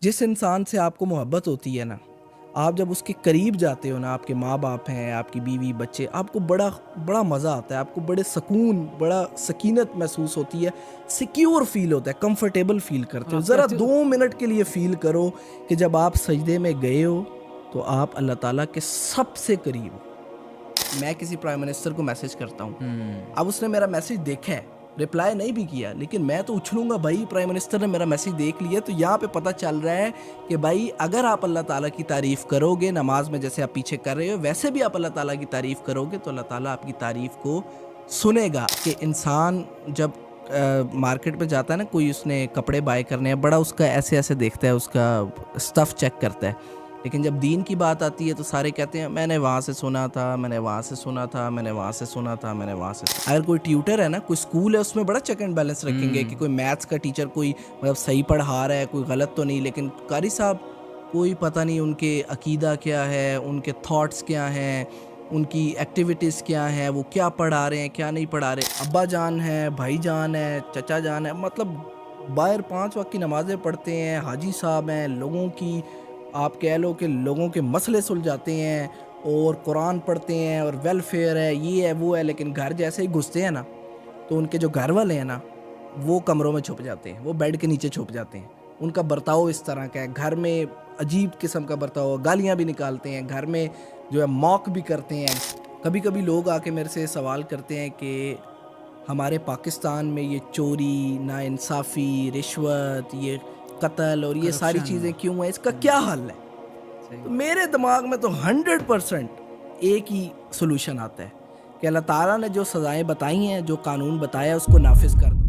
जिस इंसान से आपको मोहब्बत होती है ना, आप जब उसके करीब जाते हो ना, आपके माँ बाप हैं, आपकी बीवी बच्चे, आपको बड़ा बड़ा मज़ा आता है, आपको बड़े सुकून, बड़ा सकीनत महसूस होती है, सिक्योर फील होता है, कंफर्टेबल फील और करते हो। आप ज़रा कहते हो 2 मिनट के लिए फ़ील करो कि जब आप सजदे में गए हो तो आप अल्लाह ताला के सबसे करीब हो। मैं किसी प्राइम मिनिस्टर को मैसेज करता हूँ, अब उसने मेरा मैसेज देखा है, रिप्लाई नहीं भी किया, लेकिन मैं तो उछलूंगा भाई, प्राइम मिनिस्टर ने मेरा मैसेज देख लिया। तो यहाँ पे पता चल रहा है कि भाई अगर आप अल्लाह ताला की तारीफ़ करोगे नमाज में, जैसे आप पीछे कर रहे हो, वैसे भी आप अल्लाह ताला की तारीफ़ करोगे तो अल्लाह ताला आपकी तारीफ़ को सुनेगा। कि इंसान जब मार्केट में जाता है ना, कोई उसने कपड़े बाय करने हैं, बड़ा उसका ऐसे ऐसे देखता है, उसका स्टफ़ चेक करता है, लेकिन जब दीन की बात आती है तो सारे कहते हैं मैंने वहाँ से सुना था, मैंने वहाँ से सुना था, मैंने वहाँ से सुना था, मैंने वहाँ से अगर कोई ट्यूटर है ना, कोई स्कूल है, उसमें बड़ा चेक एंड बैलेंस रखेंगे कि कोई मैथ्स का टीचर कोई मतलब सही पढ़ा रहा है, कोई गलत तो नहीं। लेकिन कारी साहब कोई पता नहीं उनके अकीदा क्या है, उनके थॉट्स क्या हैं, उनकी एक्टिविटीज़ क्या हैं, वो क्या पढ़ा रहे हैं, क्या नहीं पढ़ा रहे। अब्बा जान है, भाई जान है, चचा जान है, मतलब बाहर 5 वक्त की नमाज़ें पढ़ते हैं, हाजी साहब हैं, लोगों की आप कह लो कि लोगों के मसले सुलझाते हैं और कुरान पढ़ते हैं और वेलफेयर है, ये है वो है। लेकिन घर जैसे ही घुसते हैं ना, तो उनके जो घर वाले हैं ना, वो कमरों में छुप जाते हैं, वो बेड के नीचे छुप जाते हैं। उनका बर्ताव इस तरह का है, घर में अजीब किस्म का बर्ताव, गालियाँ भी निकालते हैं, घर में जो है मॉक भी करते हैं। कभी कभी लोग आके मेरे से सवाल करते हैं कि हमारे पाकिस्तान में ये चोरी, नाइंसाफ़ी, रिश्वत, ये कत्ल और ये सारी करप्शन। चीज़ें क्यों हैं, इसका क्या हल है? सही तो बात। मेरे दिमाग में तो 100% एक ही सोल्यूशन आता है कि अल्लाह ताला ने जो सज़ाएं बताई हैं, जो कानून बताया, उसको नाफिज कर दो।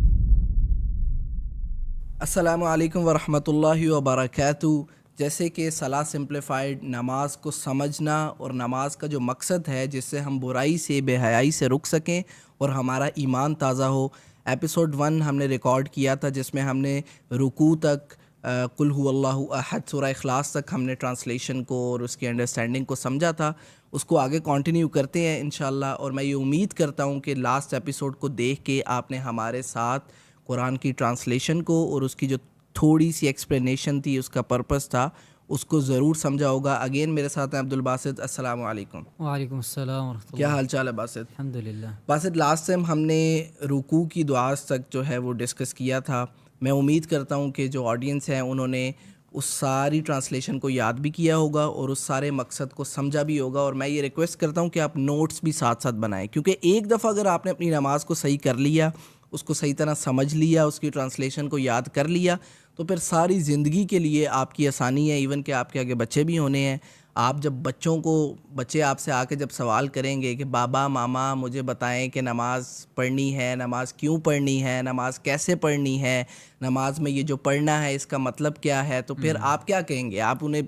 अस्सलामु अलैकुम वरहमतुल्लाहि वबरकातुहू। जैसे कि सलाह सिंप्लीफाइड, नमाज को समझना और नमाज का जो मकसद है जिससे हम बुराई से, बेहयाई से रुक सकें और हमारा ईमान ताज़ा हो। एपिसोड 1 हमने रिकॉर्ड किया था जिसमें हमने रुकू तक, कुल हुवल्लाहु अहद, सूरह इखलास तक हमने ट्रांसलेशन को और उसकी अंडरस्टैंडिंग को समझा था। उसको आगे कंटिन्यू करते हैं इंशाल्लाह। और मैं ये उम्मीद करता हूँ कि लास्ट एपिसोड को देख के आपने हमारे साथ कुरान की ट्रांसलेशन को और उसकी जो थोड़ी सी एक्सप्लेनेशन थी, उसका पर्पस था, उसको ज़रूर समझा होगा। अगेन मेरे साथ हैं अब्दुल बासित। अस्सलाम वालेकुम। वालेकुम अस्सलाम क्या वरहमतुल्लाह। हाल चाल है बासित? अल्हम्दुलिल्लाह। बासित, लास्ट टाइम हमने रुकू की दुआस तक जो है वो डिस्कस किया था। मैं उम्मीद करता हूँ कि जो ऑडियंस है उन्होंने उस सारी ट्रांसलेशन को याद भी किया होगा और उस सारे मकसद को समझा भी होगा। और मैं ये रिक्वेस्ट करता हूँ कि आप नोट्स भी साथ साथ बनाएं, क्योंकि एक दफ़ा अगर आपने अपनी नमाज को सही कर लिया, उसको सही तरह समझ लिया, उसकी ट्रांसलेशन को याद कर लिया, तो फिर सारी ज़िंदगी के लिए आपकी आसानी है। इवन कि आपके आगे बच्चे भी होने हैं, आप जब बच्चे आपसे आके जब सवाल करेंगे कि बाबा मामा मुझे बताएं कि नमाज़ पढ़नी है, नमाज़ क्यों पढ़नी है, नमाज़ कैसे पढ़नी है, नमाज में ये जो पढ़ना है इसका मतलब क्या है, तो फिर आप क्या कहेंगे? आप उन्हें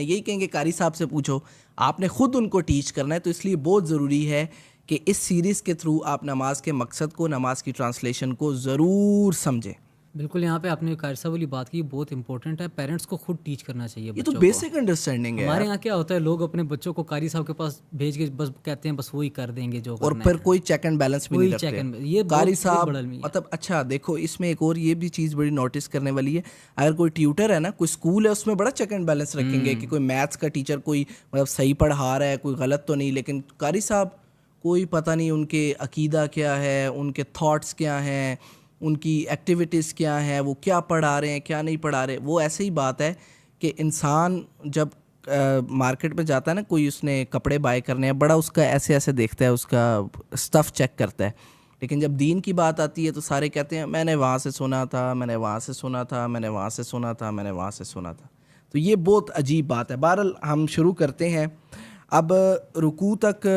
यही कहेंगे कारी साहब से पूछो। आपने ख़ुद उनको टीच करना है। तो इसलिए बहुत ज़रूरी है कि इस सीरीज़ के थ्रू आप नमाज के मकसद को, नमाज की ट्रांसलेशन को ज़रूर समझें। बिल्कुल, यहाँ पे आपने कारी साहब वाली बात की, बहुत इंपॉर्टेंट है। पेरेंट्स को खुद टीच करना चाहिए ये तो बच्चों को। बेसिक अंडरस्टैंडिंग है हमारे यार। यहाँ क्या होता है, लोग अपने बच्चों को कारी साहब के पास भेज के बस कहते हैं बस वही कर देंगे जो और करना फिर है। कोई चेक एंड बैलेंस भी नहीं वही चेक रखते एंड, ये कारी बहुत बहुत साहब। बड़ा अलमिया है। मतलब अच्छा देखो, इसमें एक और ये भी चीज़ बड़ी नोटिस करने वाली है। अगर कोई ट्यूटर है ना, कोई स्कूल है, उसमें बड़ा चेक एंड बैलेंस रखेंगे कि कोई मैथ्स का टीचर कोई मतलब सही पढ़ा रहा है, कोई गलत तो नहीं। लेकिन कारी साहब कोई पता नहीं उनके अकीदा क्या है, उनके थॉट्स क्या हैं, उनकी एक्टिविटीज़ क्या हैं, वो क्या पढ़ा रहे हैं, क्या नहीं पढ़ा रहे। वो ऐसे ही बात है कि इंसान जब मार्केट में जाता है ना, कोई उसने कपड़े बाय करने हैं, बड़ा उसका ऐसे ऐसे देखता है, उसका स्टफ़ चेक करता है। लेकिन जब दीन की बात आती है तो सारे कहते हैं मैंने वहाँ से सुना था, मैंने वहाँ से सुना था, मैंने वहाँ से सुना था, मैंने वहाँ से सुना था। तो ये बहुत अजीब बात है। बहरहाल हम शुरू करते हैं। अब रुकू तक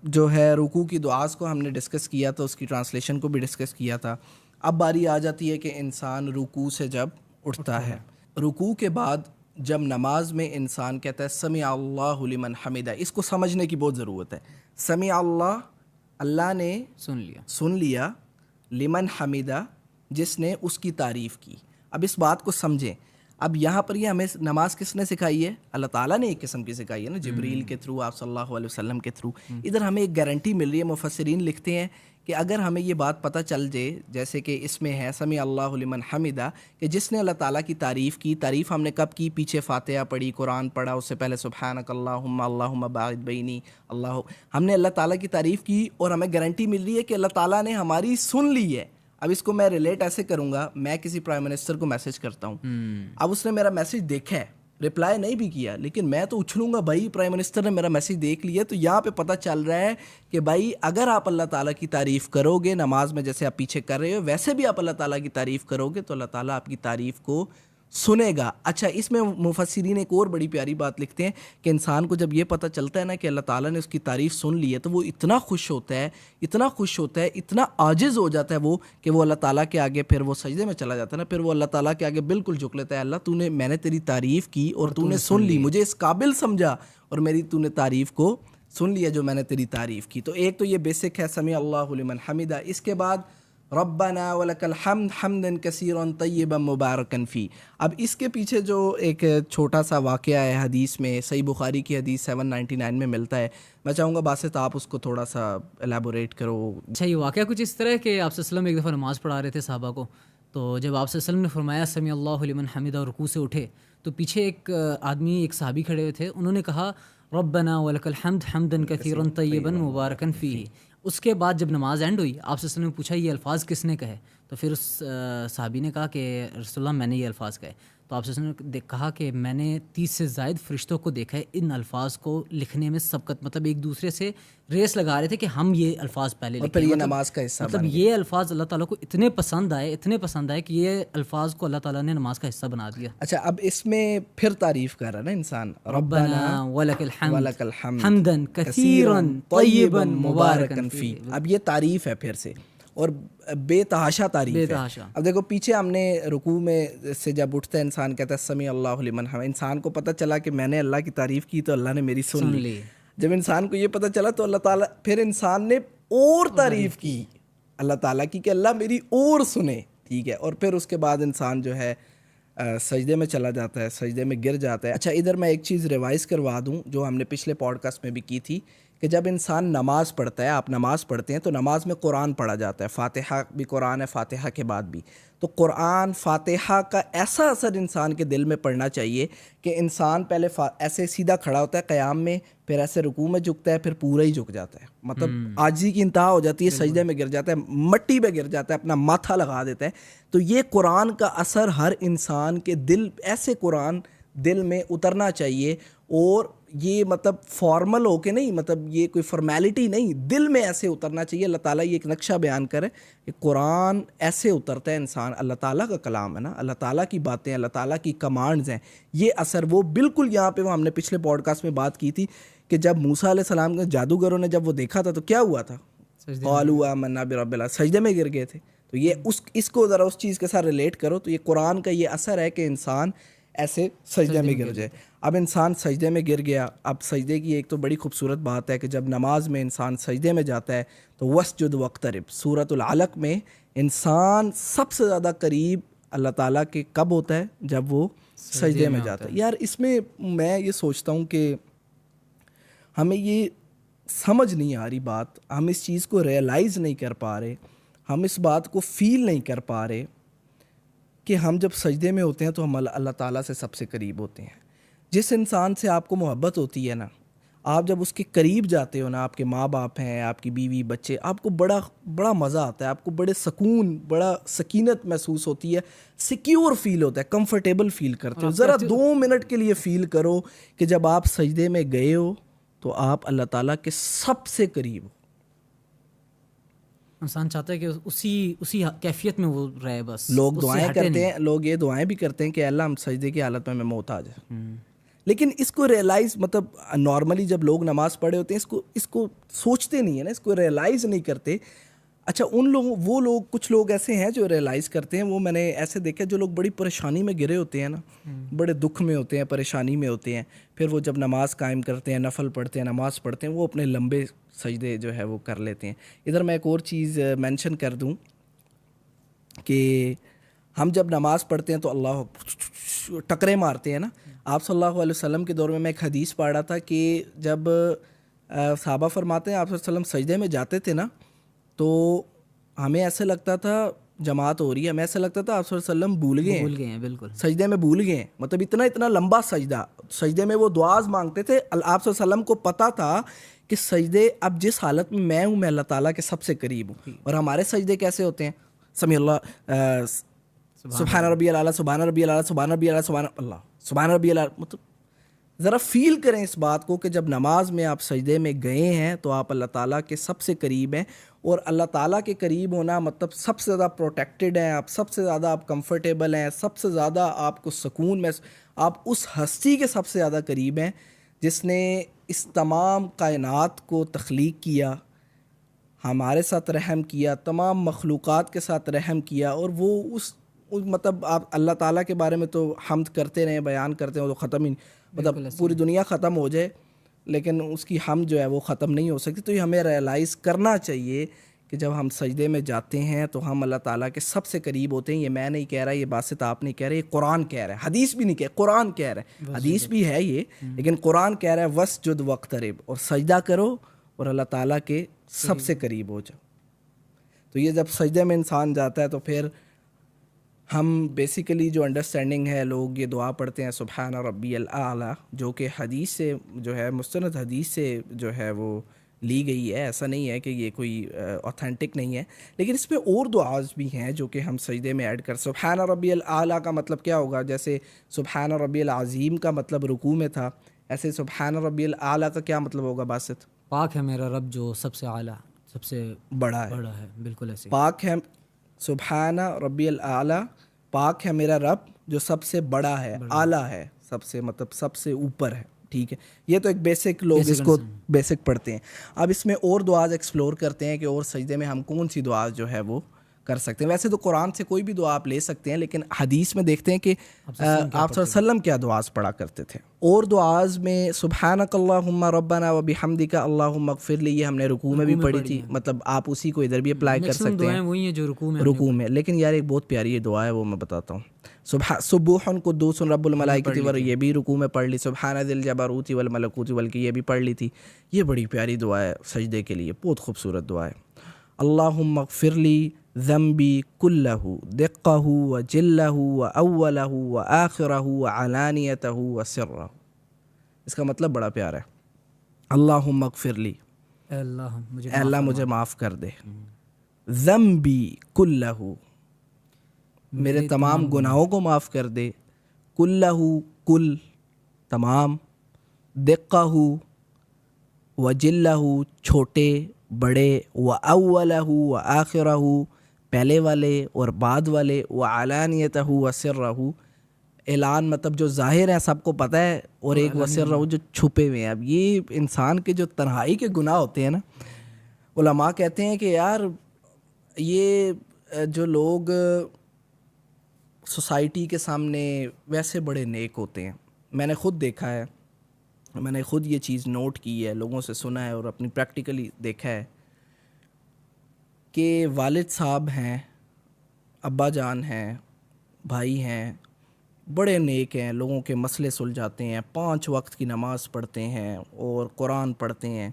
जो है, रुकू की दुआस को हमने डिस्कस किया था, उसकी ट्रांसलेशन को भी डिस्कस किया था। अब बारी आ जाती है कि इंसान रुकू से जब उठता है, रुकू के बाद जब नमाज में इंसान कहता है समी अल्लाहु लिमन हमिदा, इसको समझने की बहुत ज़रूरत है। समी अल्लाह, अल्लाह ने सुन लिया, लिमन हमिदा, जिसने उसकी तारीफ़ की। अब इस बात को समझें। अब यहाँ पर ये हमें नमाज किसने सिखाई है? अल्लाह ताला ने एक किस्म की सिखाई है ना, जिब्रील के थ्रू, आप सल्लल्लाहु अलैहि वसल्लम के थ्रू। इधर हमें एक गारंटी मिल रही है। मुफस्सिरीन लिखते हैं कि अगर हमें ये बात पता चल जाए, जैसे कि इसमें है समी अल्लाहु लिमन हमिदा, कि जिसने अल्लाह ताला की तारीफ़ की, तारीफ़ हमने कब की? पीछे फातिहा पढ़ी, कुरान पढ़ा, उससे पहले सुब्हानक अल्लाहुम्मा अल्लाहुम्मा बाइद बैनी अल्लाह, हमने अल्लाह ताला की तारीफ़ की और हमें गारंटी मिल रही है कि अल्लाह ताला ने हमारी सुन ली है। अब इसको मैं रिलेट ऐसे करूँगा, मैं किसी प्राइम मिनिस्टर को मैसेज करता हूँ, अब उसने मेरा मैसेज देखा है, रिप्लाई नहीं भी किया, लेकिन मैं तो उछलूंगा भाई प्राइम मिनिस्टर ने मेरा मैसेज देख लिया। तो यहाँ पे पता चल रहा है कि भाई अगर आप अल्लाह ताला की तारीफ़ करोगे नमाज में, जैसे आप पीछे कर रहे हो, वैसे भी आप अल्लाह ताला की तारीफ़ करोगे तो अल्लाह ताला आपकी तारीफ़ को सुनेगा। अच्छा, इसमें मुफस्सिरीन एक और बड़ी प्यारी बात लिखते हैं कि इंसान को जब ये पता चलता है ना कि अल्लाह ताला ने उसकी तारीफ़ सुन ली है, तो वो इतना खुश होता है, इतना खुश होता है, इतना आजिज़ हो जाता है वो, कि वो अल्लाह ताला के आगे फिर वो सजदे में चला जाता है ना, फिर वो अल्लाह ताला के आगे बिल्कुल झुक लेता है। अल्लाह तूने, मैंने तेरी तारीफ़ की और तूने सुन ली, मुझे इस काबिल समझा और मेरी तूने तारीफ़ को सुन लिया जो मैंने तेरी तारीफ़ की। तो एक तो ये बेसिक है समी अल्लाहु लिमन हमिदा। इसके बाद रब्बना वलकल हम्द हम्दन कसीरन तय्यबन मुबारकन फ़ी। अब इसके पीछे जो एक छोटा सा वाक़या है हदीस में, सही बुखारी की हदीस 799 में मिलता है, मैं चाहूँगा बासित आप उसको थोड़ा सा एलैबोरेट करो। अच्छा, ये वाक़या कुछ इस तरह है कि आप सल्लल्लाहु अलैहि वसल्लम एक दफ़ा नमाज़ पढ़ा रहे थे साहबा को, तो जब आप सल्लल्लाहु अलैहि वसल्लम ने फरमाया समी अल्लाहु लिमन हमिदा और रुकू से उठे, तो पीछे एक आदमी, एक सहाबी खड़े हुए थे, उन्होंने कहा रब्बना वलकल हम्द हम्दन कसीरन तय्यबन मुबारकन फ़ी। उसके बाद जब नमाज एंड हुई, आप सल्लल्लाहु अलैहि वसल्लम ने पूछा ये अल्फाज किसने कहे, तो फिर उस सहाबी ने कहा कि रसूलुल्लाह मैंने ये अल्फाज कहे। तो आप सल्लल्लाहु अलैहि वसल्लम ने कहा कि मैंने 30 से ज़ायद फ़रिश्तों को देखा है इन अल्फाज को लिखने में सबकत, मतलब एक दूसरे से रेस लगा रहे थे कि हम ये अल्फाज पहले लिखें, फिर ये नमाज का हिस्सा मतलब ये अल्फाज अल्लाह ताला को इतने पसंद आए कि ये अल्फाज को अल्लाह ताला ने नमाज का हिस्सा बना दिया। अच्छा, अब इसमें फिर तारीफ़ कर रहा है ना इंसान, रब्बना वलकल वलकल हम्द हम्दन कसीरन तय्यबन मुबारकन फ़ी। अब ये तारीफ़ है फिर से, और बेतहाशा तारीफ़ है। अब देखो पीछे हमने रुकू में से जब उठता है इंसान कहता है समी अल्लाहु लिमन हमिदा, इंसान को पता चला कि मैंने अल्लाह की तारीफ़ की तो अल्लाह ने मेरी सुन ली। जब इंसान को ये पता चला तो अल्लाह ताला, फिर इंसान ने और तारीफ़ की अल्लाह ताला की कि अल्लाह मेरी और सुने, ठीक है, और फिर उसके बाद इंसान जो है सजदे में चला जाता है, सजदे में गिर जाता है। अच्छा, इधर मैं एक चीज़ रिवाइज़ करवा दूं जो हमने पिछले पॉडकास्ट में भी की थी कि जब इंसान नमाज़ पढ़ता है, आप नमाज़ पढ़ते हैं तो नमाज में कुरान पढ़ा जाता है, फ़ातिहा भी कुरान है, फ़ातिहा के बाद भी। तो कुरान फ़ातिहा का ऐसा असर इंसान के दिल में पड़ना चाहिए कि इंसान पहले ऐसे सीधा खड़ा होता है क़याम में, फिर ऐसे रुकू में झुकता है, फिर पूरा ही झुक जाता है, मतलब आजिज़ी की इंतहा हो जाती है, सजदे में गिर जाता है, मट्टी पे गिर जाता है, अपना माथा लगा देता है। तो ये कुरान का असर हर इंसान के दिल, ऐसे कुरान दिल में उतरना चाहिए, और ये मतलब फॉर्मल हो के नहीं, मतलब ये कोई फॉर्मेलिटी नहीं, दिल में ऐसे उतरना चाहिए। अल्लाह ताला ये एक नक्शा बयान करे कि कुरान ऐसे उतरता है इंसान, अल्लाह ताला का कलाम है ना, अल्लाह ताला की बातें, अल्लाह ताला की कमांड्स हैं, ये असर वो बिल्कुल यहाँ पे वो हमने पिछले पॉडकास्ट में बात की थी कि जब मूसा अलैहि सलाम के जादूगरों ने जब वो देखा था तो क्या हुआ था, क़ालू आमन्ना बिरब्बिल, सजदे में गिर गए थे। तो ये इसको ज़रा उस चीज़ के साथ रिलेट करो, तो ये कुरान का ये असर है कि इंसान ऐसे सजदे में गिर जाए। अब इंसान सजदे में गिर गया, अब सजदे की एक तो बड़ी खूबसूरत बात है कि जब नमाज में इंसान सजदे में जाता है तो वस्जुद वक्तरिब, सूरतुल अलक में इंसान सबसे ज़्यादा करीब अल्लाह ताला के कब होता है, जब वो सजदे में जाता है। यार इसमें मैं ये सोचता हूँ कि हमें ये समझ नहीं आ रही बात, हम इस चीज़ को रियलाइज़ नहीं कर पा रहे, हम इस बात को फ़ील नहीं कर पा रहे कि हम जब सजदे में होते हैं तो हम अल्लाह ताला से सबसे करीब होते हैं। जिस इंसान से आपको मोहब्बत होती है ना, आप जब उसके करीब जाते हो ना, आपके माँ बाप हैं, आपकी बीवी बच्चे, आपको बड़ा मज़ा आता है, आपको बड़े सुकून, बड़ा सकीनत महसूस होती है, सिक्योर फील होता है, कंफर्टेबल फील करते हो। ज़रा 2 मिनट के लिए फ़ील करो कि जब आप सजदे में गए हो तो आप अल्लाह ताला के सबसे करीब हो। इंसान चाहता है कि उसी कैफियत में वो रहे, बस लोग दुआएं करते हैं, लोग ये दुआएं भी करते हैं कि अल्लाह हम सजदे की हालत में मैं मोहताज है, लेकिन इसको रियलाइज़, मतलब नॉर्मली जब लोग नमाज़ पढ़े होते हैं इसको सोचते नहीं है ना, इसको रियलाइज़ नहीं करते। अच्छा, कुछ लोग ऐसे हैं जो रियलाइज़ करते हैं, वो मैंने ऐसे देखा जो लोग बड़ी परेशानी में गिरे होते हैं ना, बड़े दुख में होते हैं, परेशानी में होते हैं, फिर वो जब नमाज कायम करते हैं, नफल पढ़ते हैं, नमाज़ पढ़ते हैं, वो अपने लंबे सजदे जो है वो कर लेते हैं। इधर मैं एक और चीज़ मेंशन कर दूं कि हम जब नमाज़ पढ़ते हैं तो अल्लाह टकरे मारते हैं ना। आप सल्लल्लाहु अलैहि वसल्लम के दौर में मैं एक हदीस पढ़ रहा था कि जब सहाबा फरमाते हैं आप सल्लल्लाहु अलैहि वसल्लम सजदे में जाते थे ना, तो हमें ऐसे लगता था जमात हो रही है, हमें ऐसा लगता था आप सल्लल्लाहु अलैहि वसल्लम भूल गए हैं, बिल्कुल सजदे में भूल गए हैं। मतलब इतना इतना लंबा सजदा, सजदे में वो दुआज मांगते थे। आप सल्लल्लाहु अलैहि वसल्लम को पता था कि सजदे अब जिस हालत में मैं हूँ, मैं अल्लाह ताला के सबसे करीब हूँ। और हमारे सजदे कैसे होते हैं? समी अल्लाह, सुभान रब्बियल आला, सुभान रब्बियल आला, सुभान रब्बियल आला, सुभान अल्लाह, सुभान रब्बियल आला। मतलब ज़रा फील करें इस बात को कि जब नमाज में आप सजदे में गए हैं तो आप अल्लाह ताला के सबसे करीब हैं। और अल्लाह ताला के करीब होना मतलब सबसे ज़्यादा प्रोटेक्टेड हैं आप, सबसे ज़्यादा आप कंफर्टेबल हैं, सबसे ज़्यादा आपको सुकून में, आप उस हस्ती के सबसे ज़्यादा करीब हैं जिसने इस तमाम कायनात को तख्लीक किया, हमारे साथ रहम किया, तमाम मखलूक़ात के साथ रहम किया। और वो उस मतलब आप अल्लाह ताला के बारे में तो हम्द करते रहें, बयान करते हैं, वो तो ख़त्म ही, मतलब पूरी दुनिया ख़त्म हो जाए लेकिन उसकी हम जो है वो ख़त्म नहीं हो सकती। तो ये हमें रियलाइज़ करना चाहिए कि जब हम सजदे में जाते हैं तो हम अल्लाह ताला के सबसे करीब होते हैं। ये मैं नहीं कह रहा, ये बात आप नहीं कह रहे, ये कुरान कह रहा है, हदीस भी नहीं कह, कुरान कह रहा है। हदीस भी है ये, लेकिन कुरान कह रहा है वस्जुद वक्तरिब, और सजदा करो और अल्लाह ताला के सबसे करीब हो जाओ। तो ये जब सजदे में इंसान जाता है तो फिर हम बेसिकली जो अंडरस्टैंडिंग है, लोग ये दुआ पढ़ते हैं सुभान रब्बियल आला, जो कि हदीस से जो है मुस्तनद हदीस से जो है वो ली गई है। ऐसा नहीं है कि ये कोई ऑथेंटिक नहीं है, लेकिन इसमें और दुआज भी हैं जो कि हम सजदे में ऐड कर। सुभान रब्बियल आला का मतलब क्या होगा? जैसे सुभान रब्बियल अज़ीम का मतलब रुकू में था, ऐसे सुभान रब्बियल आला का क्या मतलब होगा बासित? पाक है मेरा रब जो सबसे आला, सबसे बड़ा है। बिल्कुल ऐसे। पाक है सुभान रब्बियल आला, पाक है मेरा रब जो सबसे बड़ा है, आला है, सबसे मतलब सबसे ऊपर है। ठीक है, ये तो एक बेसिक, लोग इसको बेसिक पढ़ते हैं। अब इसमें और दुआज एक्सप्लोर करते हैं कि और सजदे में हम कौन सी दुआज जो है वो कर सकते हैं। वैसे तो कुरान से कोई भी दुआ आप ले सकते हैं, लेकिन हदीस में देखते हैं कि आप सल्लम क्या दुआज पढ़ा करते थे। और दुआज में सुब्हानकल्लाहुम्मा रब्बना व बिहम्दिका अल्लाहुम्मा अग़फ़िरली, ये हमने रुकू में भी पढ़ी थी। मतलब आप उसी को इधर भी अप्लाई कर सकते हैं, वही है जो रुकू में। लेकिन यार एक बहुत प्यारी ये दुआ है, वो मैं बताता हूँ। सुबूहुन कुद्दूसुन रब्बुल मलाइकति वर, ये भी रुकू में पढ़ ली। सुब्हान ज़िल जबरूति वल मलकूति वल की, ये भी पढ़ ली थी। ये बड़ी प्यारी दुआ है सजदे के लिए, बहुत खूबसूरत दुआ है। अल्लाहुम्मा अग़फ़िरली ज़म्बी कुल्लहु दिक्कहु व जिल्लहु व अव्वलहु व आखिरहु व अलानियतहु व सिर्रहु। इसका मतलब बड़ा प्यारा है। अल्लाहुम्मा अग़फ़िरली, अल्लाह मुझे माफ़ कर दे, ज़म्बी कुल्लहु, मेरे तमाम गुनाहों को माफ़ कर दे, कुल्लहु कुल तमाम, दिक्कहु व जिल्लहु छोटे बड़े, व अव्वलहु व आखिरहु पहले वाले और बाद वाले, व अलानियतहु व सिर्रहु, ऐलान मतलब जो ज़ाहिर है सबको पता है, और एक व सिर्रहु जो छुपे हुए हैं। अब ये इंसान के जो तन्हाई के गुनाह होते हैं ना, उलमा कहते हैं कि यार ये जो लोग सोसाइटी के सामने वैसे बड़े नेक होते हैं, मैंने ख़ुद देखा है, मैंने ख़ुद ये चीज़ नोट की है, लोगों से सुना है और अपनी प्रैक्टिकली देखा है कि वालिद साहब हैं, अब्बा जान हैं, भाई हैं, बड़े नेक हैं, लोगों के मसले सुलझाते हैं, 5 वक्त की नमाज़ पढ़ते हैं और कुरान पढ़ते हैं,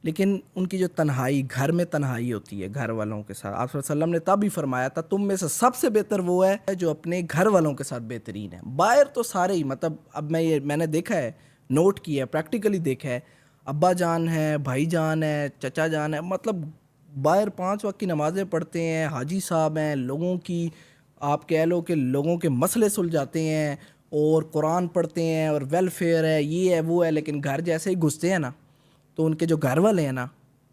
लेकिन उनकी जो तन्हाई, घर में तन्हाई होती है घर वालों के साथ, आप सल्लल्लाहु अलैहि वसल्लम ने तब भी फरमाया था तुम में से सबसे बेहतर वो है जो अपने घर वालों के साथ बेहतरीन है। बाहर तो सारे ही, मतलब अब मैंने देखा है, नोट किया, प्रैक्टिकली देखा है, अब्बा जान है, भाई जान है, चचा जान है, मतलब बाहर 5 वक्त की नमाज़ें पढ़ते हैं, हाजी साहब हैं, लोगों की आप कह लो कि लोगों के मसले सुलझाते हैं और कुरान पढ़ते हैं और वेलफेयर है, ये है वो है, लेकिन घर जैसे ही घुसते हैं ना तो उनके जो घर वाले हैं ना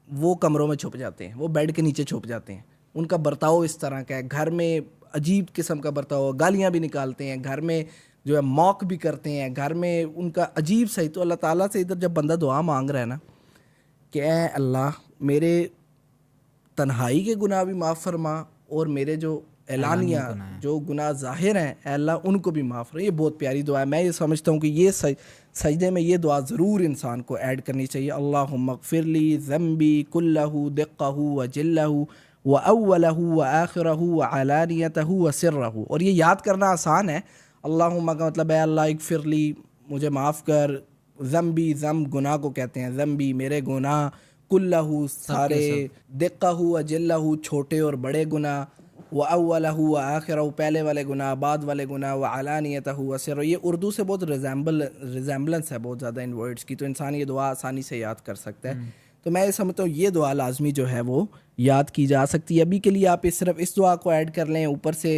वो कमरों में छुप जाते हैं, वो बेड के नीचे छुप जाते हैं। उनका बर्ताव इस तरह का है, घर में अजीब किस्म का बर्ताव, गालियाँ भी निकालते हैं, घर में जो है मॉक भी करते हैं, घर में उनका अजीब सही। तो अल्लाह ताला से इधर जब बंदा दुआ मांग रहा है ना कि ऐ अल्लाह मेरे तन्हाई के गुनाह भी माफ़ फरमा और मेरे जो एलानिया जो गुनाह ज़ाहिर हैं अल्लाह उनको भी माफ़ फरमा, ये बहुत प्यारी दुआ है। मैं ये समझता हूँ कि ये सजदे में ये दुआ ज़रूर इंसान को ऐड करनी चाहिए। अल्लाहुम्मा अग़फ़िरली ज़म्बी कुल्लहु दिक्कहु व जिल्लहु व अव्वलहु व आखिरहु व अलानियतहु व सिर्रहु। और ये याद करना आसान है, अल्लाहुम्मा का मतलब है अल्लाह इगफिरली, मुझे माफ़ कर, ज़म्बी, ज़म गुनाह को कहते हैं, ज़म्बी मेरे गुनाह, कुल्लहू सारे, दिक्कहू अजल्लहू छोटे और बड़े गुनाह, व अव्वलहू व आखिरहू पहले वाले गुनाह, बाद वाले गुनाह, व अलानियतहू व सिर्रहू। ये उर्दू से बहुत रिजेम्बलेंस है बहुत ज़्यादा इन वर्ड्स की, तो इंसान ये दुआ आसानी से याद कर सकता है। तो मैं ये समझता हूँ ये दुआ लाजमी जो है वो याद की जा सकती है। अभी के लिए आप सिर्फ इस दुआ को ऐड कर लें, ऊपर से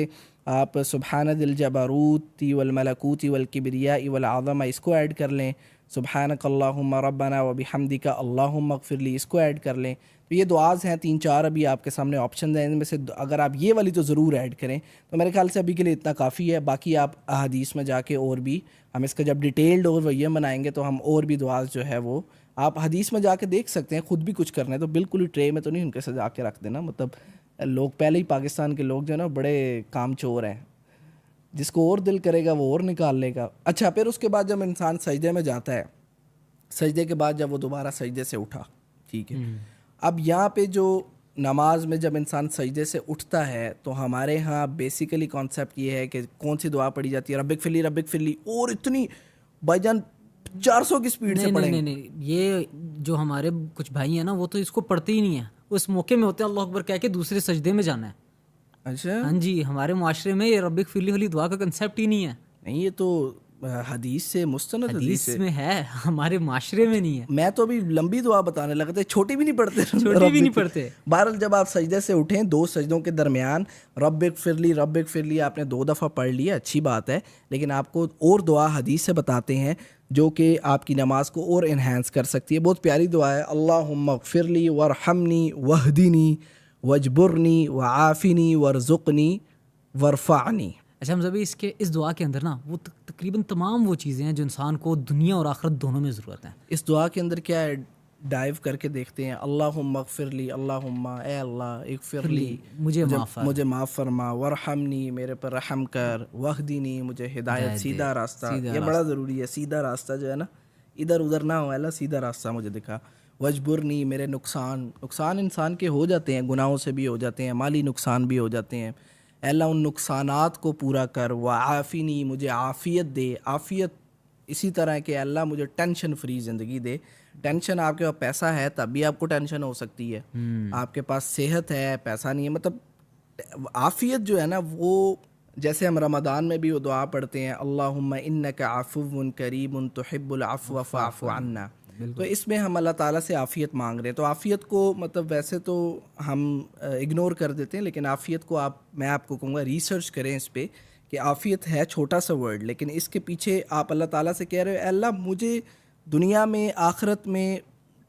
आप सुब्हान दिल जबरूती वल मलकूती वल किब्रियाई वल आज़मा इसको ऐड कर लें, सुब्हानक अल्लाहुम्मा रब्बना व बिहम्दिका अल्लाहुम्मा इग़फिरली इसको ऐड कर लें। तो ये दुआज़ हैं 3-4 अभी आपके सामने ऑप्शन हैं, इनमें से अगर आप ये वाली तो ज़रूर ऐड करें तो मेरे ख्याल से अभी के लिए इतना काफ़ी है। बाकी आप अहादीस में जाके और भी हम इसका जब डिटेल्ड ओवरव्यू बनाएंगे तो हम और भी दुआज़ जो है वो आप हदीस में जाके देख सकते हैं। ख़ुद भी कुछ करना है तो बिल्कुल ही ट्रे में तो नहीं उनके सजा के रख देना। मतलब लोग पहले ही पाकिस्तान के लोग जो है ना बड़े काम चोर हैं, जिसको और दिल करेगा वो और निकाल लेगा। अच्छा, फिर उसके बाद जब इंसान सजदे में जाता है, सजदे के बाद जब वो दोबारा सजदे से उठा, ठीक है, अब यहाँ पे जो नमाज में जब इंसान सजदे से उठता है तो हमारे यहाँ बेसिकली कॉन्सेप्ट ये है कि कौन सी दुआ पढ़ी जाती है, रब्बिक फिरली, और इतनी भाईजान 400 की स्पीड से पढ़ेंगे। नहीं, ये जो हमारे कुछ भाई हैं ना वो तो इसको पढ़ते ही नहीं है, उस मौके में होते हैं अल्लाह अकबर कह के दूसरे सजदे में जाना है। अच्छा, हाँ जी, हमारे मुआशरे में ये रब्बिक फिरली वाली दुआ का कंसेप्ट ही नहीं है। नहीं, ये तो हदीस से मुस्तनद हदीस में है, हमारे माशरे में नहीं है। मैं तो अभी लंबी दुआ बताने लगा था, छोटी भी नहीं पढ़ते, छोटी भी नहीं पढ़ते। बहरहाल जब आप सजदे से उठें, 2 सजदों के दरमियान रब्बिक फिरली आपने 2 दफ़ा पढ़ लिया, अच्छी बात है, लेकिन आपको और दुआ हदीस से बताते हैं जो कि आपकी नमाज को और इन्हांस कर सकती है। बहुत प्यारी दुआ है, अल्लाहुम्मा ग़फ़िरली वरहमनी वहदिनी वजबुरनी वआफ़िनी वरज़ुक़नी वरफ़अनी। अच्छा, हम सभी इस दुआ के अंदर ना वो तकरीबन तमाम वो चीज़ें हैं जो इंसान को दुनिया और आखिरत दोनों में ज़रूरत है। इस दुआ के अंदर क्या है, डाइव करके देखते हैं। अल्लाहुम्मा ग़फ़िरली, अल्लाहुम्मा ए अल्लाह इग़फ़िरली, मुझे माफ़ फरमा, वरहमनी मेरे पर रहम कर, वहदीनी मुझे हिदायत सीधा रास्ता, ये बड़ा ज़रूरी है, सीधा रास्ता जो है ना, इधर उधर ना हो, अल्लाह सीधा रास्ता मुझे दिखा, वजबुरनी मेरे नुकसान इंसान के हो जाते हैं, गुनाहों से भी हो जाते हैं, माली नुकसान भी हो जाते हैं, अल्लाह उन नुकसानात को पूरा कर, व आफ़िनी मुझे आफ़ियत दे, आफ़ियत इसी तरह के अल्लाह मुझे टेंशन फ्री ज़िंदगी दे। टेंशन, आपके पास पैसा है तब भी आपको टेंशन हो सकती है, आपके पास सेहत है पैसा नहीं है, मतलब आफ़ियत जो है ना वो, जैसे हम रमज़ान में भी वो दुआ पढ़ते हैं, अल्लाहुम्मा इन्नका अफ़ुव्वुन करीमुन तुहिब्बुल अफ़्व फ़अफ़ु अन्ना, तो इसमें हम अल्लाह ताला से आफ़ियत मांग रहे हैं। तो आफ़ियत को मतलब वैसे तो हम इग्नोर कर देते हैं, लेकिन आफ़ियत को मैं आपको कहूँगा रिसर्च करें इस पे कि आफ़ियत है छोटा सा वर्ड, लेकिन इसके पीछे आप अल्लाह ताला से कह रहे हो, अल्लाह मुझे दुनिया में आखिरत में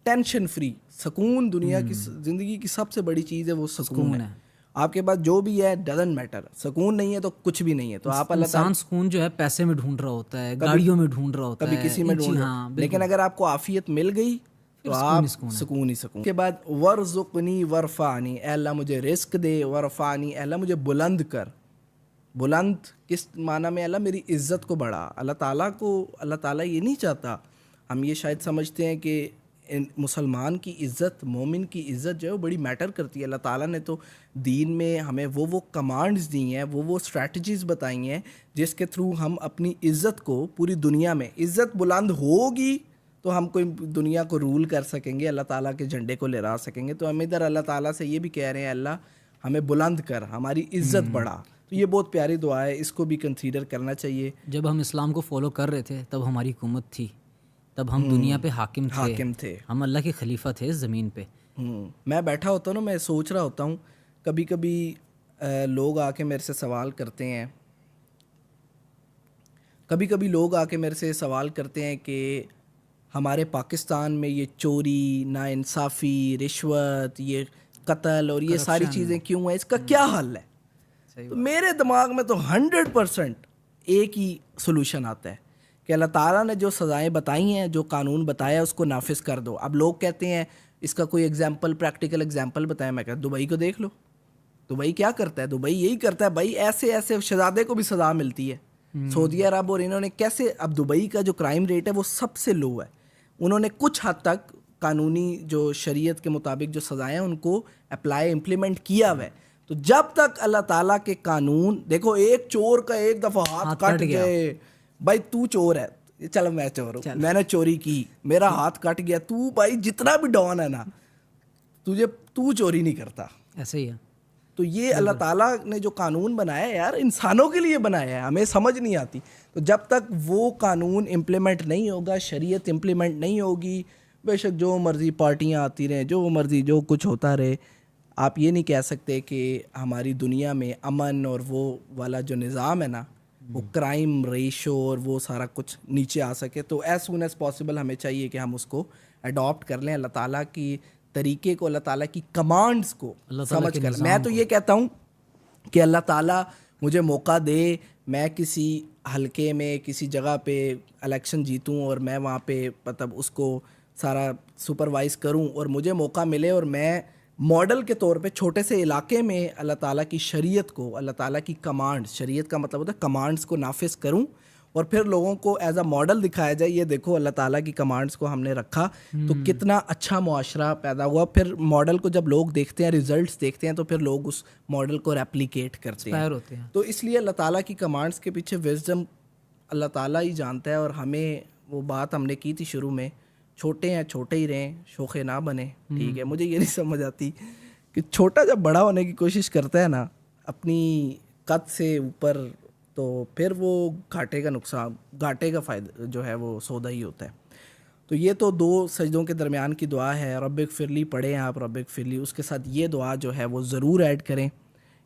टेंशन फ्री सुकून, दुनिया की ज़िंदगी की सबसे बड़ी चीज़ है वो सुकून है। आपके पास जो भी है डजंट मैटर, सुकून नहीं है तो कुछ भी नहीं है। तो आप अल्लाह ताला, इंसान सुकून जो है पैसे में ढूंढ रहा होता है, गाड़ियों में ढूंढ रहा होता है, कभी किसी में ढूंढ रहा है, लेकिन अगर आपको आफ़ियत मिल गई तो आप सुकून ही सुकून। के बाद वरज़ुक़नी वरफ़अनी, अल्लाह मुझे रिस्क दे, वरफ़अनी अल्लाह मुझे बुलंद कर। बुलंद किस माना में, अल्लाह मेरी इज़्ज़त को बढ़ा। अल्लाह ताला ये नहीं चाहता, हम ये शायद समझते हैं कि मुसलमान की इज़्ज़त, मोमिन की इज़्ज़त जो है वो बड़ी मैटर करती है। अल्लाह ताला ने तो दीन में हमें वो कमांड्स दी हैं, वो स्ट्रैटेजीज़ बताई हैं जिसके थ्रू हम अपनी इज़्ज़त को पूरी दुनिया में, इज़्ज़त बुलंद होगी तो हम कोई दुनिया को रूल कर सकेंगे, अल्लाह ताला के झंडे को लहरा सकेंगे। तो हम इधर अल्लाह ताला से ये भी कह रहे हैं, अल्लाह हमें बुलंद कर, हमारी इज़्ज़त बढ़ा। तो ये बहुत प्यारी दुआ है, इसको भी कंसीडर करना चाहिए। जब हम इस्लाम को फॉलो कर रहे थे तब हमारी हुकूमत थी, तब हम दुनिया पे हाकिम थे, हम अल्लाह के खलीफा थे ज़मीन पे। मैं बैठा होता हूँ ना, मैं सोच रहा होता हूँ, कभी कभी लोग आके मेरे से सवाल करते हैं, कि हमारे पाकिस्तान में ये चोरी, नाइंसाफ़ी, रिश्वत, ये कत्ल और ये सारी चीज़ें क्यों हैं, इसका क्या हल है? तो मेरे दिमाग में तो 100% एक ही सोल्यूशन आता है कि अल्लाह ताला ने जो सज़ाएं बताई हैं, जो कानून बताया है, उसको नाफिज कर दो। अब लोग कहते हैं इसका कोई एग्जाम्पल, प्रैक्टिकल एग्जाम्पल बताएं। मैं कहता दुबई को देख लो, दुबई क्या करता है, दुबई यही करता है भाई, ऐसे ऐसे शहजादे को भी सज़ा मिलती है। सऊदी अरब और इन्होंने कैसे, अब दुबई का जो क्राइम रेट है वो सबसे लो है, उन्होंने कुछ हद तक कानूनी जो शरीयत के मुताबिक जो सज़ाएं उनको अप्लाई इम्प्लीमेंट किया हुआ है। तो जब तक अल्लाह ताला के कानून, देखो एक चोर का एक दफ़ा हाथ कट गए, भाई तू चोर है, चलो मैं चोर हूँ, मैंने चोरी की, मेरा हाथ कट गया, तू भाई जितना भी डॉन है ना, तू चोरी नहीं करता। ऐसे ही है। तो ये अल्लाह ताला ने जो कानून बनाया है यार, इंसानों के लिए बनाया है, हमें समझ नहीं आती। तो जब तक वो कानून इम्प्लीमेंट नहीं होगा, शरीयत इम्प्लीमेंट नहीं होगी, बेशक जो मर्ज़ी पार्टियाँ आती रहें, जो मर्ज़ी जो कुछ होता रहे, आप ये नहीं कह सकते कि हमारी दुनिया में अमन और वो वाला जो निज़ाम है ना, वो क्राइम रेशो और वो सारा कुछ नीचे आ सके। तो एज सून एज़ पॉसिबल हमें चाहिए कि हम उसको अडॉप्ट कर लें, अल्लाह ताला की तरीके को, अल्लाह ताला की कमांड्स को समझ कर। मैं तो ये कहता हूँ कि अल्लाह ताला मुझे मौका दे, मैं किसी हलके में किसी जगह पे इलेक्शन जीतूँ और मैं वहाँ पे मतलब उसको सारा सुपरवाइज़ करूँ और मुझे मौका मिले और मैं मॉडल के तौर पे छोटे से इलाके में अल्लाह ताला की शरीयत को, अल्लाह ताला की कमांड, शरीयत का मतलब होता है कमांड्स को नाफिज करूं और फिर लोगों को एज अ मॉडल दिखाया जाए, ये देखो अल्लाह ताला की कमांड्स को हमने रखा, तो कितना अच्छा मुआशरा पैदा हुआ। फिर मॉडल को जब लोग देखते हैं, रिजल्ट्स देखते हैं, तो फिर लोग उस मॉडल को रेप्लिकेट करते हैं। तो इसलिए अल्लाह ताला की कमांड्स के पीछे विजडम अल्लाह ताला ही जानता है। और हमें वो बात हमने की थी शुरू में, छोटे हैं छोटे ही रहें, शोखे ना बने, ठीक है। मुझे ये नहीं समझ आती कि छोटा जब बड़ा होने की कोशिश करता है ना अपनी कद से ऊपर, तो फिर वो घाटे का नुकसान, घाटे का फ़ायदा जो है वो सौदा ही होता है। तो ये तो 2 सजदों के दरमियान की दुआ है, रब्बिक फिरली पढ़ें आप, रब्बिक फिरली, उसके साथ ये दुआ जो है वो ज़रूर ऐड करें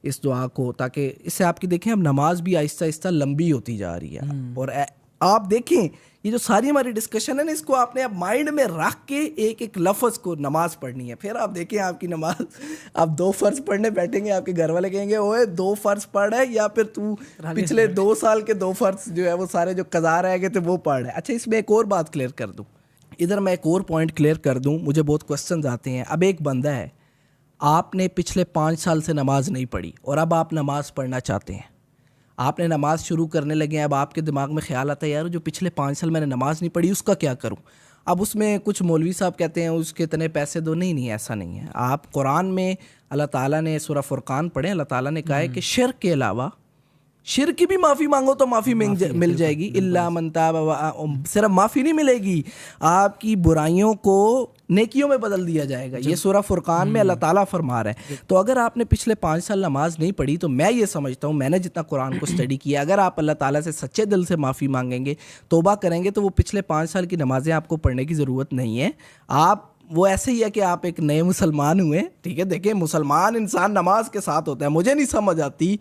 इस दुआ को, ताकि इससे आपकी देखें अब नमाज भी आहिस्ता आहिस्ता लंबी होती जा रही है। और आप देखें ये जो सारी हमारी डिस्कशन है ना, इसको आपने अब माइंड में रख के एक एक लफ्ज़ को नमाज पढ़नी है। फिर आप देखें आपकी नमाज, आप 2 फ़र्ज़ पढ़ने बैठेंगे, आपके घर वाले कहेंगे ओए 2 फ़र्ज़ पढ़ है, या फिर तू पिछले 2 साल के 2 फ़र्ज़ जो है वो सारे जो कज़ा रह गए थे वो पढ़ है। अच्छा, इसमें एक और बात क्लियर कर दूँ, इधर मैं एक और पॉइंट क्लियर कर दूँ, मुझे बहुत क्वेश्चन आते हैं। अब एक बंदा है, आपने पिछले 5 साल से नमाज नहीं पढ़ी और अब आप नमाज पढ़ना चाहते हैं, आपने नमाज शुरू करने लगे हैं, अब आपके दिमाग में ख्याल आता है यार जो पिछले 5 साल मैंने नमाज नहीं पढ़ी उसका क्या करूं। अब उसमें कुछ मौलवी साहब कहते हैं उसके इतने पैसे दो, नहीं ऐसा नहीं है। आप कुरान में अल्लाह ताला ने सूरह फुरकान पढ़े, अल्लाह ताला ने कहा है कि शिर्क के अलावा, शिर्क की भी माफ़ी मांगो तो माफ़ी मिल जाएगी, इल्ला मन ताब, सिर्फ माफ़ी नहीं मिलेगी, आपकी बुराइयों को नेकियों में बदल दिया जाएगा। ये सूरह फुरकान में अल्लाह ताला फरमा रहा है। तो अगर आपने पिछले 5 साल नमाज नहीं पढ़ी, तो मैं ये समझता हूँ, मैंने जितना कुरान को स्टडी किया, अगर आप अल्लाह ताला से सच्चे दिल से माफ़ी मांगेंगे, तौबा करेंगे, तो वो पिछले 5 साल की नमाजें आपको पढ़ने की ज़रूरत नहीं है। आप वो ऐसे ही है कि आप एक नए मुसलमान हुए, ठीक है। देखिए मुसलमान इंसान नमाज के साथ होता है। मुझे नहीं समझ आती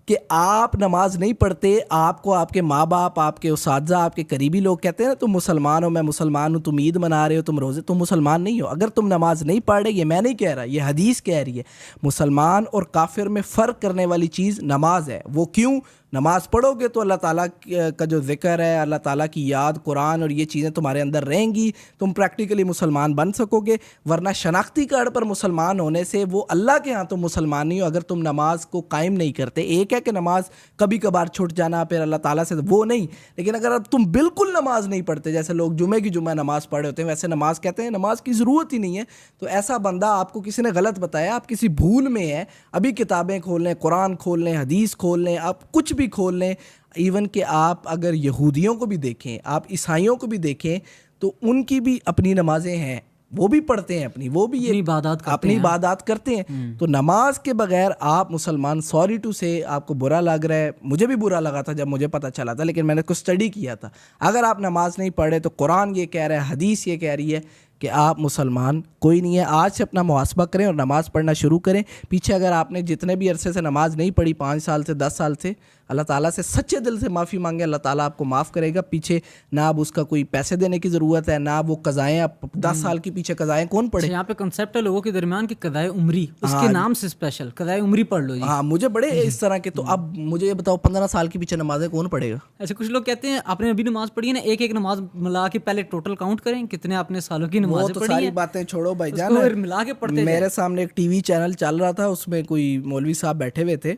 कि आप नमाज नहीं पढ़ते, आपको आपके माँ बाप, आपके उस्ताद, आपके करीबी लोग कहते हैं ना तुम मुसलमान हो, मैं मुसलमान हूँ, तुम ईद मना रहे हो, तुम रोज़े, तुम मुसलमान नहीं हो। अगर तुम नमाज नहीं पढ़ रहे, ये मैं नहीं कह रहा, ये हदीस कह रही है, मुसलमान और काफिर में फ़र्क करने वाली चीज़ नमाज है। वो क्यों? नमाज पढ़ोगे तो अल्लाह ताला का जो ज़िक्र है, अल्लाह ताला की याद, कुरान और ये चीज़ें तुम्हारे अंदर रहेंगी, तुम प्रैक्टिकली मुसलमान बन सकोगे। वरना शनाख्ती कार्ड पर मुसलमान होने से वो अल्लाह के यहाँ तो मुसलमान नहीं हो अगर तुम नमाज को कायम नहीं करते। एक है कि नमाज कभी कभार छूट जाना फिर अल्लाह ताला से, वो नहीं। लेकिन अगर अब तुम बिल्कुल नमाज नहीं पढ़ते, जैसे लोग जुमे की जुमा नमाज पढ़े होते हैं, वैसे नमाज कहते हैं नमाज की ज़रूरत ही नहीं है, तो ऐसा बंदा, आपको किसी ने गलत बताया, आप किसी भूल में है, अभी किताबें खोल लें, कुरान खोल लें, हदीस खोल लें, आप कुछ भी खोल लें, इवन कि आप अगर यहूदियों को भी देखें, आप ईसाइयों को भी देखें, तो उनकी भी अपनी नमाजें हैं, वो भी पढ़ते हैं अपनी, वो भी ये अपनी इबादत करते हैं। तो नमाज के बगैर आप मुसलमान, सॉरी टू से आपको बुरा लग रहा है, मुझे भी बुरा लगा था जब मुझे पता चला था, लेकिन मैंने कुछ स्टडी किया था। अगर आप नमाज नहीं पढ़े तो कुरान ये कह रहा है, हदीस ये कह रही है कि आप मुसलमान कोई नहीं है। आज से अपना मुहासबा करें और नमाज़ पढ़ना शुरू करें। पीछे अगर आपने जितने भी अरसे से नमाज़ नहीं पढ़ी, 5 साल से 10 साल से, अल्लाह ताला से सच्चे दिल से माफ़ी मांगे, अल्लाह ताला आपको माफ़ करेगा। पीछे ना अब उसका कोई पैसे देने की ज़रूरत है, ना वो कज़ाएँ, अब 10 साल के पीछे कज़ाएँ कौन पढ़े। यहाँ पे कंसेप्ट है लोगों के दरमियान कि कज़ाए उम्री, उसके नाम से स्पेशल कज़ाए उम्री पढ़ लो जी। हाँ, मुझे बड़े इस तरह के। तो अब मुझे ये बताओ 15 साल के पीछे नमाजें कौन पढ़ेगा? ऐसे कुछ लोग कहते हैं आपने अभी नमाज पढ़ी है ना, एक एक नमाज मिला के पहले टोटल काउंट करें कितने आपने सालों की नमाज पढ़ी है। सारी बातें छोड़ो भाई जान, मिला के पढ़ते। मेरे सामने एक टीवी चैनल चल रहा था, उसमें कोई मौलवी साहब बैठे हुए थे,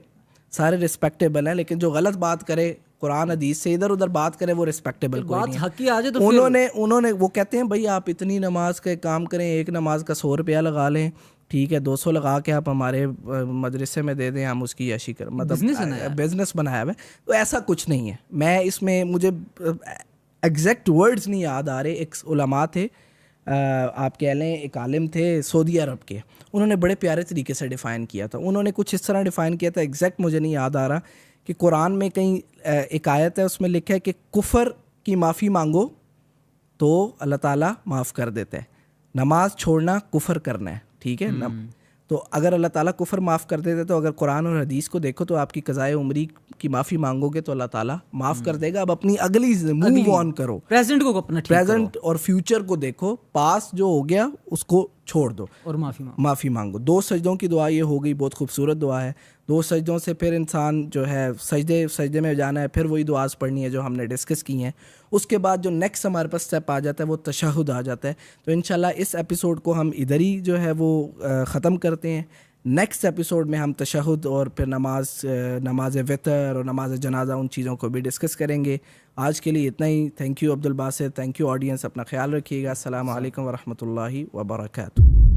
सारे रिस्पेक्टेबल हैं, लेकिन जो गलत बात करे कुरान हदीस से इधर उधर बात करे वो रिस्पेक्टेबल कोई नहीं है। उन्होंने वो कहते हैं भाई आप इतनी नमाज का काम करें, एक नमाज का 100 रुपया लगा लें, ठीक है, 200 लगा के आप हमारे मदरसे में दे दें, हम उसकी यशी कर, मतलब बिजनेस बनाया हुआ है। तो ऐसा कुछ नहीं है। मैं इसमें, मुझे एग्जैक्ट वर्ड्स नहीं याद आ रहे। एक उलमा थे, आप कह लें एक आलिम थे सऊदी अरब के, उन्होंने बड़े प्यारे तरीके से डिफ़ाइन किया था। उन्होंने कुछ इस तरह डिफ़ाइन किया था, एग्जैक्ट मुझे नहीं याद आ रहा, कि कुरान में कहीं एक आयत है, उसमें लिखा है कि कुफ़र की माफ़ी मांगो तो अल्लाह ताला माफ़ कर देता है, नमाज छोड़ना कुफ़र करना है, ठीक है। तो अगर अल्लाह ताला कुफ़र माफ़ कर देते, तो अगर कुरान और हदीस को देखो तो आपकी क़ज़ाए उम्री की माफ़ी मांगोगे तो अल्लाह ताला माफ़ कर देगा। अब अपनी अगली मूव ऑन करो, प्रेजेंट को अपना प्रेजेंट और फ्यूचर को देखो, पास जो हो गया उसको छोड़ दो और माफ़ी मांगो। 2 सजदों की दुआ ये हो गई, बहुत खूबसूरत दुआ है। 2 सजदों से फिर इंसान जो है सजदे में जाना है, फिर वही दुआस पढ़नी है जो हमने डिस्कस की हैं। उसके बाद जो नेक्स्ट हमारे पास स्टेप आ जाता है वो तशहुद आ जाता है। तो इंशाल्लाह इस एपिसोड को हम इधर ही जो है वो ख़त्म करते हैं। नेक्स्ट एपिसोड में हम तशहुद और फिर नमाज वितर और नमाज जनाजा, उन चीज़ों को भी डिस्कस करेंगे। आज के लिए इतना ही। Thank you Abdul Basit, thank you audience, अपना ख्याल रखिएगा। अस्सलाम वालेकुम व रहमतुल्लाहि व बरकातुहू।